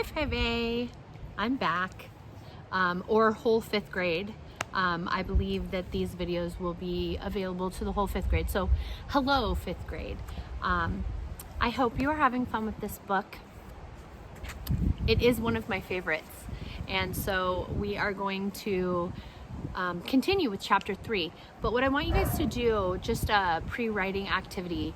5A. I'm back, or whole fifth grade. I believe that these videos will be available to the whole fifth grade. So hello, fifth grade. I hope you are having fun with this book. It is one of my favorites. And so we are going to continue with chapter 3. But what I want you guys to do, just a pre-writing activity,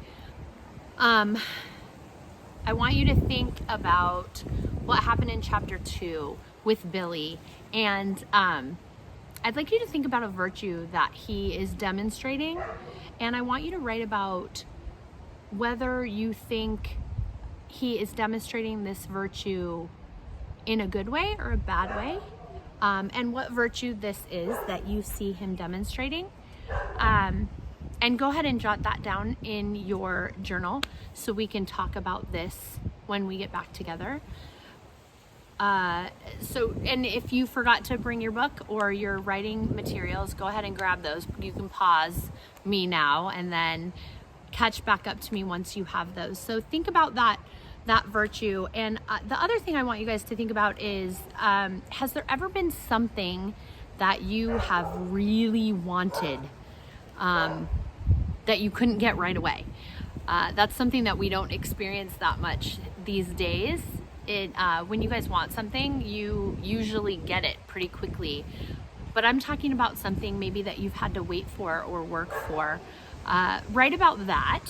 I want you to think about what happened in chapter 2 with Billy, and I'd like you to think about a virtue that he is demonstrating, and I want you to write about whether you think he is demonstrating this virtue in a good way or a bad way, and what virtue this is that you see him demonstrating. And go ahead and jot that down in your journal so we can talk about this when we get back together. And if you forgot to bring your book or your writing materials, go ahead and grab those. You can pause me now and then catch back up to me once you have those. So think about that virtue. And the other thing I want you guys to think about is, has there ever been something that you have really wanted that you couldn't get right away? That's something that we don't experience that much these days. When you guys want something, you usually get it pretty quickly. But I'm talking about something maybe that you've had to wait for or work for. Write about that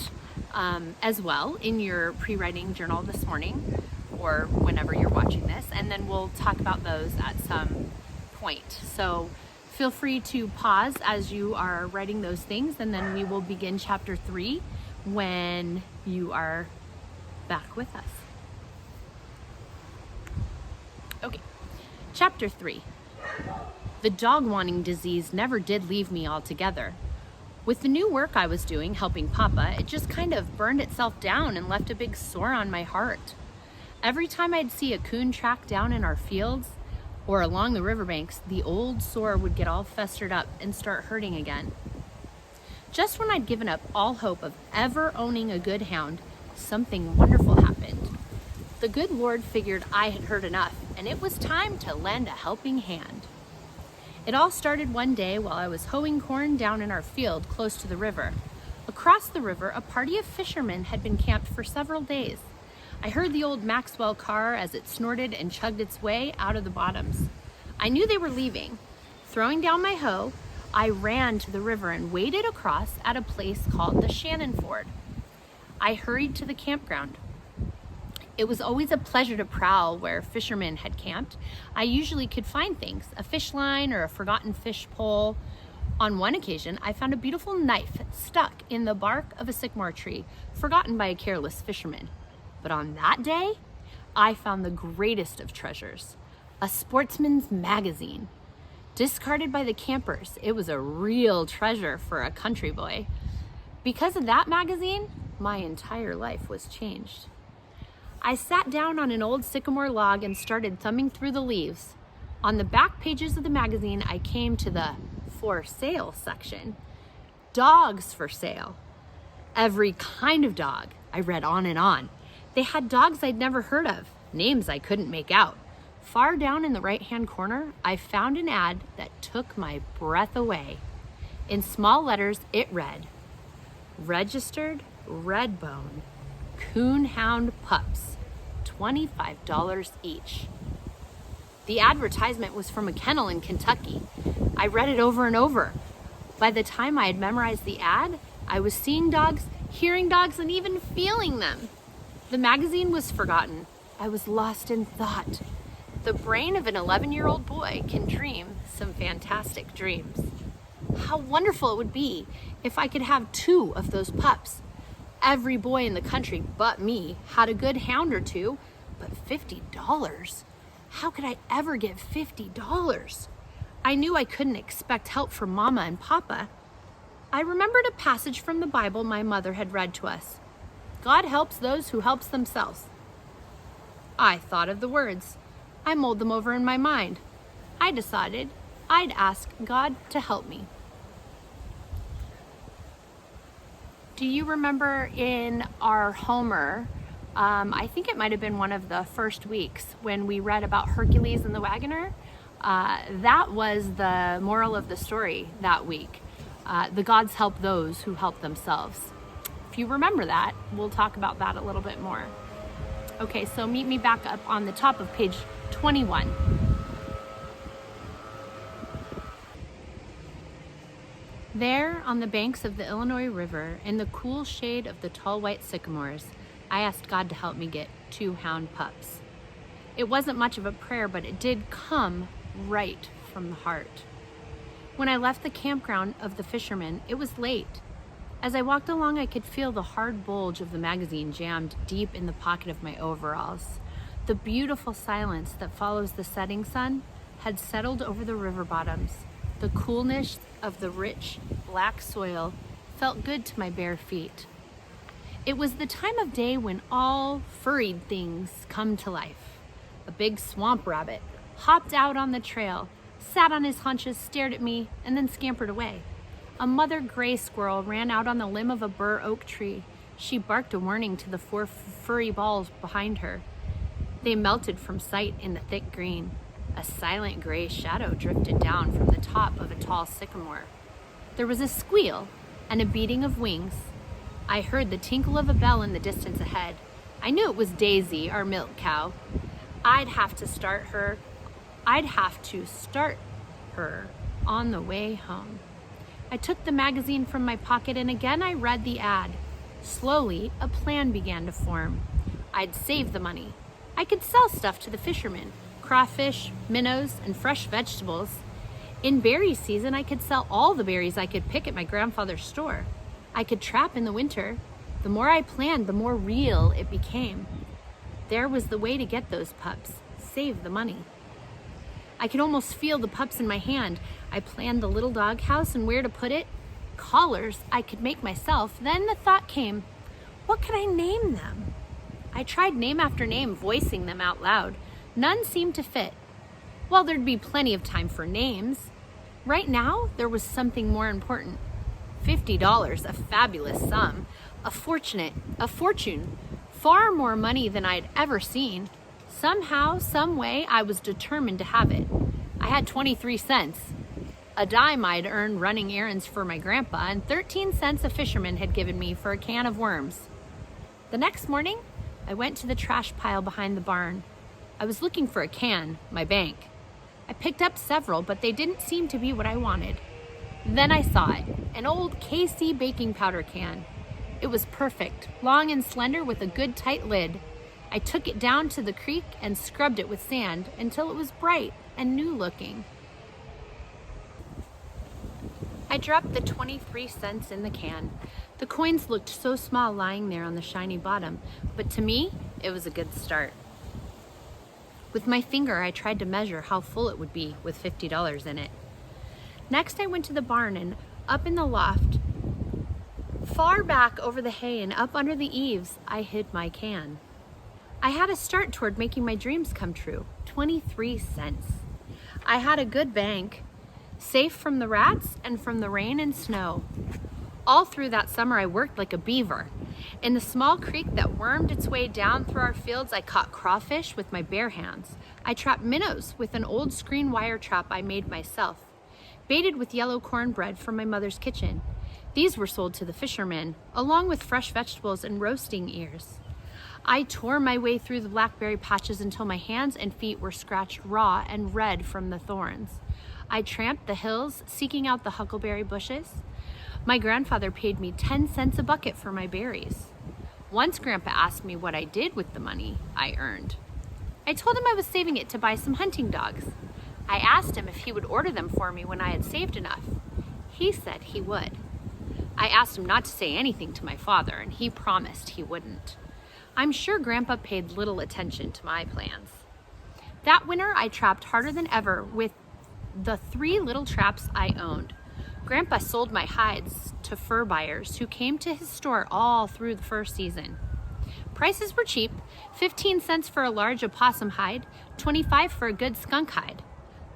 as well in your pre-writing journal this morning or whenever you're watching this, and then we'll talk about those at some point. So feel free to pause as you are writing those things, and then we will begin chapter 3 when you are back with us. Okay, chapter 3. The dog-wanting disease never did leave me altogether. With the new work I was doing, helping Papa, it just kind of burned itself down and left a big sore on my heart. Every time I'd see a coon track down in our fields or along the riverbanks, the old sore would get all festered up and start hurting again. Just when I'd given up all hope of ever owning a good hound, something wonderful happened. The good Lord figured I had heard enough, and it was time to lend a helping hand. It all started one day while I was hoeing corn down in our field close to the river. Across the river, a party of fishermen had been camped for several days. I heard the old Maxwell car as it snorted and chugged its way out of the bottoms. I knew they were leaving. Throwing down my hoe, I ran to the river and waded across at a place called the Shannon Ford. I hurried to the campground. It was always a pleasure to prowl where fishermen had camped. I usually could find things, a fish line or a forgotten fish pole. On one occasion, I found a beautiful knife stuck in the bark of a sycamore tree, forgotten by a careless fisherman. But on that day, I found the greatest of treasures, a sportsman's magazine. Discarded by the campers, it was a real treasure for a country boy. Because of that magazine, my entire life was changed. I sat down on an old sycamore log and started thumbing through the leaves. On the back pages of the magazine, I came to the for sale section. Dogs for sale. Every kind of dog. I read on and on. They had dogs I'd never heard of, names I couldn't make out. Far down in the right-hand corner, I found an ad that took my breath away. In small letters, it read, "Registered Redbone Coonhound Pups, $25 each." The advertisement was from a kennel in Kentucky. I read it over and over. By the time I had memorized the ad, I was seeing dogs, hearing dogs, and even feeling them. The magazine was forgotten. I was lost in thought. The brain of an 11-year-old boy can dream some fantastic dreams. How wonderful it would be if I could have 2 of those pups. Every boy in the country but me had a good hound or 2, but $50? How could I ever get $50? I knew I couldn't expect help from Mama and Papa. I remembered a passage from the Bible my mother had read to us. God helps those who helps themselves. I thought of the words. I mulled them over in my mind. I decided I'd ask God to help me. Do you remember in our Homer, I think it might have been one of the first weeks when we read about Hercules and the Wagoner. That was the moral of the story that week. The gods help those who help themselves. If you remember that, we'll talk about that a little bit more. Okay, so meet me back up on the top of page 21. There, on the banks of the Illinois River, in the cool shade of the tall white sycamores, I asked God to help me get 2 hound pups. It wasn't much of a prayer, but it did come right from the heart. When I left the campground of the fishermen, it was late. As I walked along, I could feel the hard bulge of the magazine jammed deep in the pocket of my overalls. The beautiful silence that follows the setting sun had settled over the river bottoms. The coolness of the rich, black soil felt good to my bare feet. It was the time of day when all furried things come to life. A big swamp rabbit hopped out on the trail, sat on his haunches, stared at me, and then scampered away. A mother gray squirrel ran out on the limb of a bur oak tree. She barked a warning to the 4 furry balls behind her. They melted from sight in the thick green. A silent gray shadow drifted down from the top of a tall sycamore. There was a squeal and a beating of wings. I heard the tinkle of a bell in the distance ahead. I knew it was Daisy, our milk cow. I'd have to start her on the way home. I took the magazine from my pocket and again I read the ad. Slowly, a plan began to form. I'd save the money. I could sell stuff to the fishermen, crawfish, minnows, and fresh vegetables. In berry season, I could sell all the berries I could pick at my grandfather's store. I could trap in the winter. The more I planned, the more real it became. There was the way to get those pups. Save the money. I could almost feel the pups in my hand. I planned the little dog house and where to put it. Collars I could make myself. Then the thought came, what could I name them? I tried name after name, voicing them out loud. None seemed to fit. Well, there'd be plenty of time for names. Right now, there was something more important. $50, a fabulous sum. A fortune. Far more money than I'd ever seen. Somehow, some way, I was determined to have it. I had 23 cents. A dime I'd earned running errands for my grandpa, and 13 cents a fisherman had given me for a can of worms. The next morning, I went to the trash pile behind the barn. I was looking for a can, my bank. I picked up several, but they didn't seem to be what I wanted. Then I saw it, an old KC baking powder can. It was perfect, long and slender with a good tight lid. I took it down to the creek and scrubbed it with sand until it was bright and new looking. I dropped the 23 cents in the can. The coins looked so small lying there on the shiny bottom, but to me, it was a good start. With my finger, I tried to measure how full it would be with $50 in it. Next, I went to the barn and up in the loft, far back over the hay and up under the eaves, I hid my can. I had a start toward making my dreams come true. 23 cents. I had a good bank, safe from the rats and from the rain and snow. All through that summer, I worked like a beaver. In the small creek that wormed its way down through our fields, I caught crawfish with my bare hands. I trapped minnows with an old screen wire trap I made myself, baited with yellow cornbread from my mother's kitchen. These were sold to the fishermen, along with fresh vegetables and roasting ears. I tore my way through the blackberry patches until my hands and feet were scratched raw and red from the thorns. I tramped the hills, seeking out the huckleberry bushes. My grandfather paid me 10 cents a bucket for my berries. Once Grandpa asked me what I did with the money I earned. I told him I was saving it to buy some hunting dogs. I asked him if he would order them for me when I had saved enough. He said he would. I asked him not to say anything to my father, and he promised he wouldn't. I'm sure Grandpa paid little attention to my plans. That winter, I trapped harder than ever with the 3 little traps I owned. Grandpa sold my hides to fur buyers who came to his store all through the fur season. Prices were cheap, 15 cents for a large opossum hide, 25 for a good skunk hide.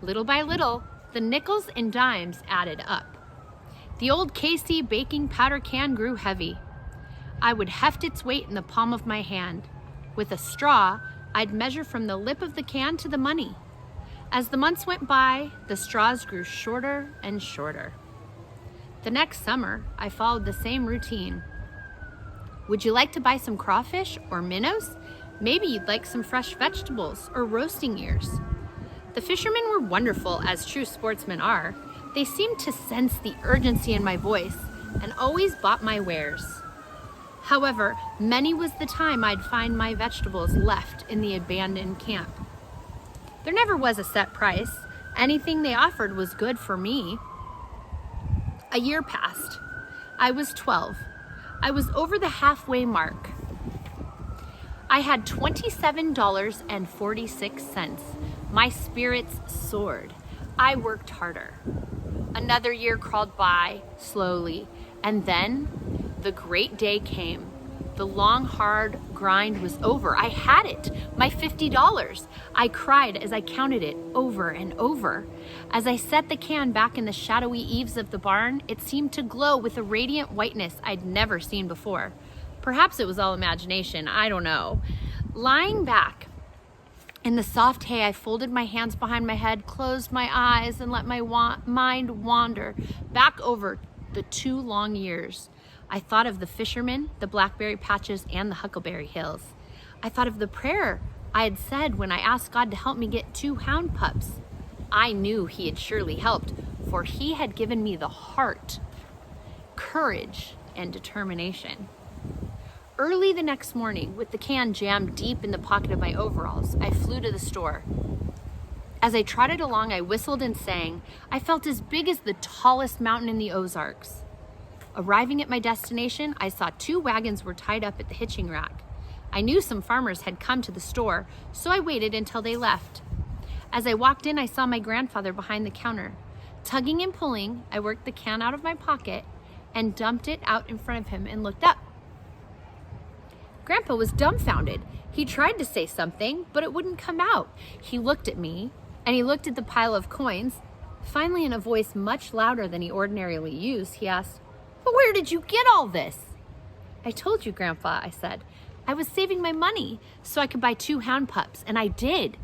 Little by little, the nickels and dimes added up. The old KC baking powder can grew heavy. I would heft its weight in the palm of my hand. With a straw, I'd measure from the lip of the can to the money. As the months went by, the straws grew shorter and shorter. The next summer, I followed the same routine. Would you like to buy some crawfish or minnows? Maybe you'd like some fresh vegetables or roasting ears. The fishermen were wonderful, as true sportsmen are. They seemed to sense the urgency in my voice and always bought my wares. However, many was the time I'd find my vegetables left in the abandoned camp. There never was a set price. Anything they offered was good for me. A year passed. I was 12. I was over the halfway mark. I had $27.46. My spirits soared. I worked harder. Another year crawled by slowly, and then the great day came. The long, hard grind was over. I had it, my $50. I cried as I counted it over and over. As I set the can back in the shadowy eaves of the barn, it seemed to glow with a radiant whiteness I'd never seen before. Perhaps it was all imagination, I don't know. Lying back in the soft hay, I folded my hands behind my head, closed my eyes, and let my mind wander back over the 2 long years. I thought of the fishermen, the blackberry patches, and the huckleberry hills. I thought of the prayer I had said when I asked God to help me get 2 hound pups. I knew He had surely helped, for He had given me the heart, courage, and determination. Early the next morning, with the can jammed deep in the pocket of my overalls, I flew to the store. As I trotted along, I whistled and sang. I felt as big as the tallest mountain in the Ozarks. Arriving at my destination, I saw 2 wagons were tied up at the hitching rack. I knew some farmers had come to the store, so I waited until they left. As I walked in, I saw my grandfather behind the counter. Tugging and pulling, I worked the can out of my pocket and dumped it out in front of him and looked up. Grandpa was dumbfounded. He tried to say something, but it wouldn't come out. He looked at me, and he looked at the pile of coins. Finally, in a voice much louder than he ordinarily used, he asked, "But where did you get all this?" "I told you, Grandpa," I said. "I was saving my money so I could buy 2 hound pups, and I did.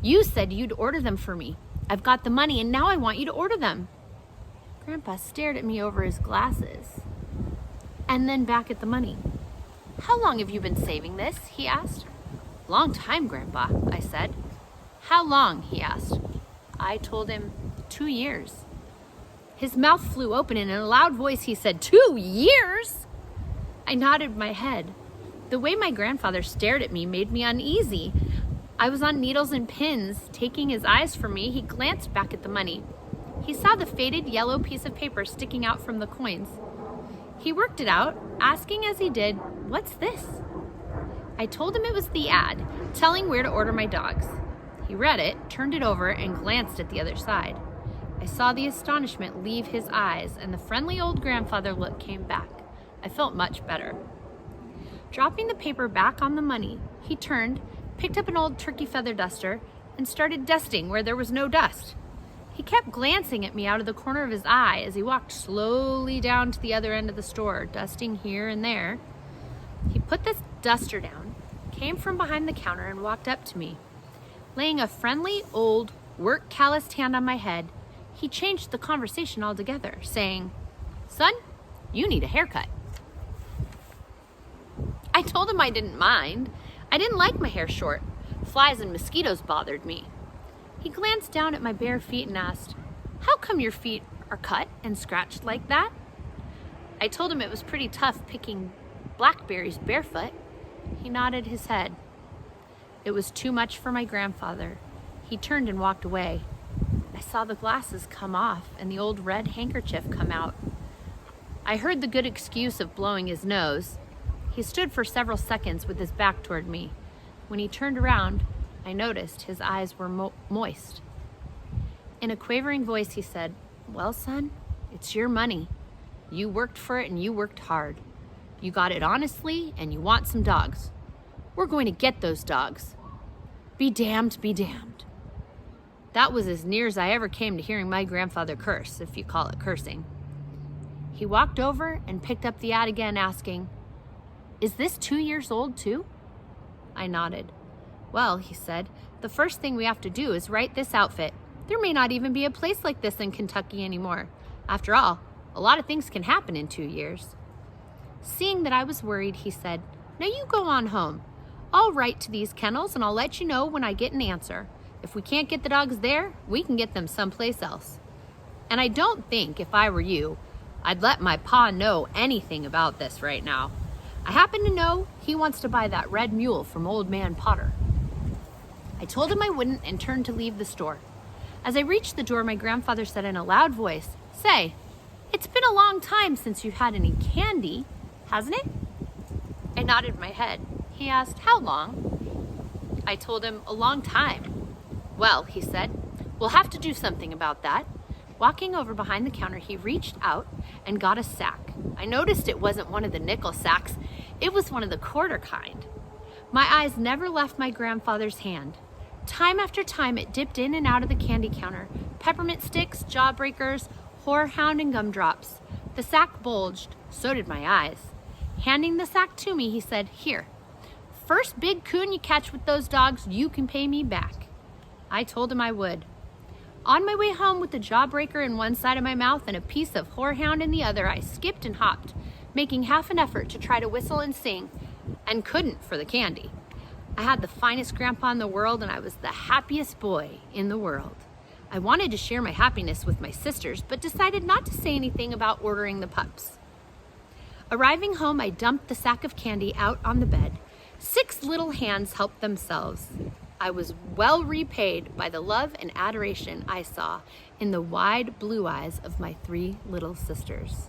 You said you'd order them for me. I've got the money, and now I want you to order them." Grandpa stared at me over his glasses, and then back at the money. "How long have you been saving this?" he asked. "Long time, Grandpa," I said. "How long?" he asked. I told him 2 years. His mouth flew open, and in a loud voice he said, "2 years?" I nodded my head. The way my grandfather stared at me made me uneasy. I was on needles and pins. Taking his eyes from me, he glanced back at the money. He saw the faded yellow piece of paper sticking out from the coins. He worked it out, asking as he did, "What's this?" I told him it was the ad, telling where to order my dogs. He read it, turned it over, and glanced at the other side. I saw the astonishment leave his eyes, and the friendly old grandfather look came back. I felt much better. Dropping the paper back on the money, he turned, picked up an old turkey feather duster, and started dusting where there was no dust. He kept glancing at me out of the corner of his eye as he walked slowly down to the other end of the store, dusting here and there. He put the duster down, came from behind the counter, and walked up to me. Laying a friendly, old, work-calloused hand on my head, he changed the conversation altogether, saying, "Son, you need a haircut." I told him I didn't mind. I didn't like my hair short. Flies and mosquitoes bothered me. He glanced down at my bare feet and asked, "How come your feet are cut and scratched like that?" I told him it was pretty tough picking blackberries barefoot. He nodded his head. It was too much for my grandfather. He turned and walked away. I saw the glasses come off and the old red handkerchief come out. I heard the good excuse of blowing his nose. He stood for several seconds with his back toward me. When he turned around, I noticed his eyes were moist. In a quavering voice, he said, "Well, son, it's your money. You worked for it and you worked hard. You got it honestly and you want some dogs. We're going to get those dogs. Be damned, be damned." That was as near as I ever came to hearing my grandfather curse, if you call it cursing. He walked over and picked up the ad again, asking, "Is this 2 years old too?" I nodded. Well, he said, the first thing we have to do is write this outfit. There may not even be a place like this in Kentucky anymore. After all, a lot of things can happen in 2 years. Seeing that I was worried, he said, now you go on home. I'll write to these kennels and I'll let you know when I get an answer. If we can't get the dogs there, we can get them someplace else. And I don't think, if I were you, I'd let my pa know anything about this right now. I happen to know he wants to buy that red mule from Old Man Potter. I told him I wouldn't and turned to leave the store. As I reached the door, my grandfather said in a loud voice, Say, it's been a long time since you've had any candy, hasn't it? I nodded my head. He asked, how long? I told him, a long time. Well, he said, we'll have to do something about that. Walking over behind the counter, he reached out and got a sack. I noticed it wasn't one of the nickel sacks. It was one of the quarter kind. My eyes never left my grandfather's hand. Time after time, it dipped in and out of the candy counter. Peppermint sticks, jawbreakers, horehound, and gumdrops. The sack bulged. So did my eyes. Handing the sack to me, he said, here, first big coon you catch with those dogs, you can pay me back. I told him I would. On my way home with the jawbreaker in one side of my mouth and a piece of horehound in the other, I skipped and hopped, making half an effort to try to whistle and sing, and couldn't for the candy. I had the finest grandpa in the world, and I was the happiest boy in the world. I wanted to share my happiness with my sisters, but decided not to say anything about ordering the pups. Arriving home, I dumped the sack of candy out on the bed. 6 little hands helped themselves. I was well repaid by the love and adoration I saw in the wide blue eyes of my 3 little sisters.